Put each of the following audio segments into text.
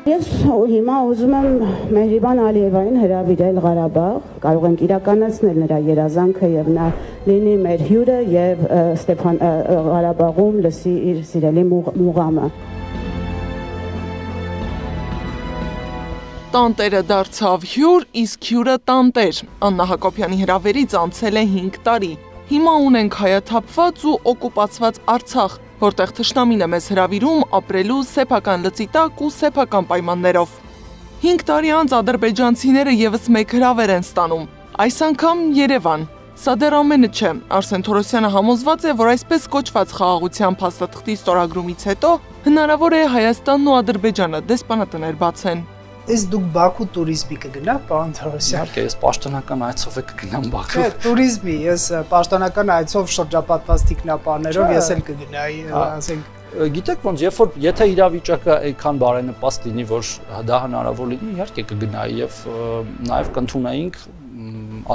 Ես հիմա ուզում եմ Մեհրիբան Ալիևային հրավիրել Ղարաբաղ, կարող ենք իրականացնել նրա երազանքը եւ նա լինի մեր հյուրը եւ Ղարաբաղում լսի իր սիրելի մուղամը։ Տանտերը դարձավ հյուր, իսկ հյուրը տանտեր։ Աննա Հակոբյանի հրավերից անցել է 5 տարի։ Հիմա ունենք հայաթափված ու օկուպացված Արցախ, որտեղ թշնամին է մեզ հրավիրում ապրելու սեփական լծի տակ ու սեփական պայմաններով։ 5 տարի անց ադրբեջանցիները եւս մեկ հրավեր են ստանում, այս անգամ Երևան։ Սա դեռ ամենը չէ, Արսեն Թորոսյանը համոզված է, որ այսպես կոչված խաղաղության փաստաթղթի ստորագրումից հետո հնարավոր է Հայաստանն ու Ադրբեջանը դեսպանատներ բացեն։ Ես դուք Բաքու տուրիզմի կգնաք, պարոն Թորոսյան։ Իհարկե, ես պաշտոնական այցով կգնամ Բաքու։ Չէ, տուրիզմի, ես պաշտոնական այցով շրջապատված տիկնապարներով ես էլ կգնայի, ասենք։ Գիտեք ոնց, եթե իրավիճակը այդքան բարենպաստ լինի, որ դա հնարավոր լինի, իհարկե կգնայի եւ նաեւ կընդունեինք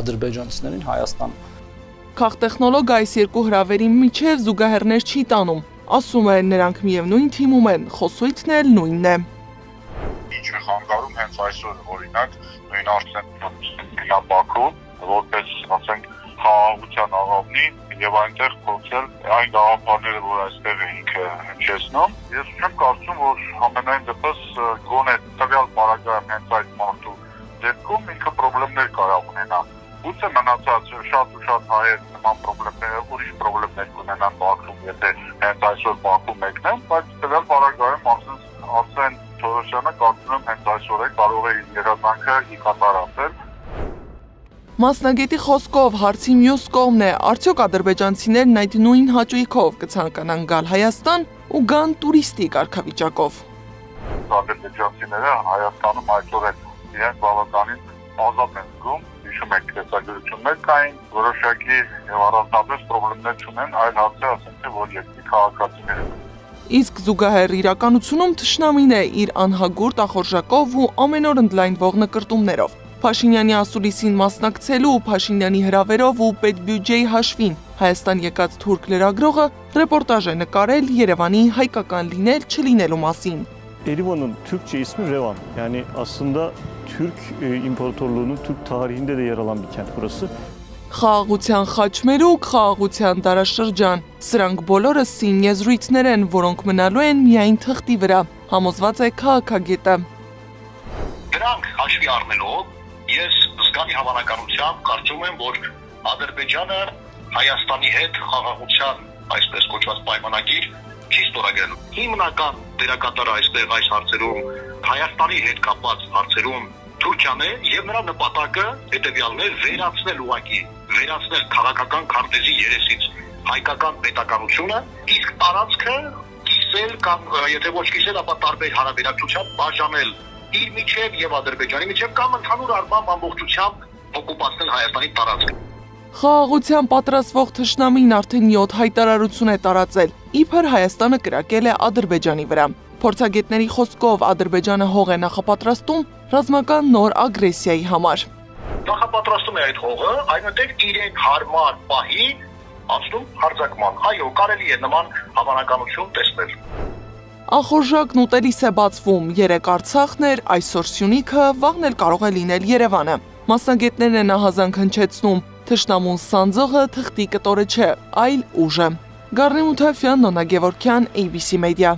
ադրբեջանցիներին Հայաստան։ Քաղտեխնոլոգը այս երկու հրավերի միջև զուգահեռներ չի տանում, ասում է նրանք միևնույն թիմում են, խոսույթն էլ նույնն է։ Ինչ է խանգարում հենց այսօր օրինակ նույն Արսեն գնա Բաքու, որպես ասենք խաղաղության աղավնի եւ այնտեղ փորձել այն գաղափարները, որ այստեղ էինք հնչեցնում։ Ես չեմ կարծում, որ ամենայն դեպս գոնե տվյալ պարագայում հենց այդ մարդու դեպքում ինքը խնդիրներ կարող ունենա։ Գուցե մնացած շատ ու շատ հայեր նման խնդիրներ, ուրիշ խնդիրներ կունենան Բաքվում, եթե հենց այսօր Բաքու մեկնեն, բայց տվյալ պարագայում Արսեն Թորոսյանը կարծում եմ հենց այսօր է կարող է իր երազանքը ի կատար ասել։ Մասնագետի խոսքով հարցի մյուս կողմն է, արդյոք ադրբեջանցիներն այդ նույն հաճույքով կցանկանան գալ Հայաստան ու գան տուրիստի կարգավիճակով։ Ադրբեջանցիները Հայաստանում այսօր իրենք բավականին ազատ են զգում, հիշում եք տեսագրություններ կային, որոշակի եւ առանձնապես խնդիրներ չունեն, այլ հարցը ասենք թե որ երկրի քաղաքացիները։ Իսկ զուգահեռ իրականությունում թշնամին է իր անհագուր տախորժակով ու ամենօր ընդլայնվող նկրտումներով։ Փաշինյանի ասուլիսին մասնակցելու ու Փաշինյանի հրավերով ու պետբյուջեի հաշվին Հայաստան եկած թուրք լրագրողը ռեպորտաժ է նկարել Երևանի հայկական լինել չլինելու մասին։ Erivan'ın Türkçe ismi Revan. Yani aslında Türk imparatorluğunun Türk tarihinde de yer alan bir kent burası. Խաղաղության խաչմերուկ, խաղաղության դարաշրջան։ Սրանք բոլորը սին եզրույթներ են, որոնք մնալու են միայն թղթի վրա, համոզված է քաղաքագետը։ Դրանք հաշվի առնելով, ես զգալի հավանականությամբ կարծում եմ, որ Ադրբեջանը Հայաստանի հետ խաղաղության այսպես կոչված պայմանագիր չի ստորագրել։ Հիմնական դերակատարը այստեղ այս հարցերում Հայաստանի հետ կապված հարցերում Թուրքիան է եւ նրա նպատակը հետեւյալն է վերացնել ուղղակի, վերացնել քաղաքական քարտեզի երեսից հայկական պետականությունը, իսկ տարածքը կիսել կամ եթե ոչ կիսել, ապա տարբեր հարաբերակցությամբ բաժանել իր միջև եւ Ադրբեջանի միջև կամ ընդհանուր առմամբ ամբողջությամբ օկուպացնել Հայաստանի տարածքը։ Խաղաղության պատրաստվող թշնամին արդեն 7 հայտարարություն է տարածել, իբր Հայաստանը կրակել է Ադրբեջանի վրա։ Փորձագետների խոսքով Ադրբեջանը հող է նախապատրաստում ռազմական նոր ագրեսիայի համար։ Նախապատրաստում է այդ հողը, այնուհետև իրենք հարմար պահի անցնում հարձակման։ Այո, կարելի է նման հավանականություն տեսնել։ Ախորժակն ուտելիս է բացվում, 3 Արցախն էր, այսօր Սյունիքը, վաղն էլ կարող է լինել Երևանը։ Մասնագետներն են ահազանգ հնչեցնում, թշնամուն սանձողը թղթի կտորը չէ, այլ ուժը։ Գառնի Մութաֆյան, Նոնա Գևորգյան, ABC Media։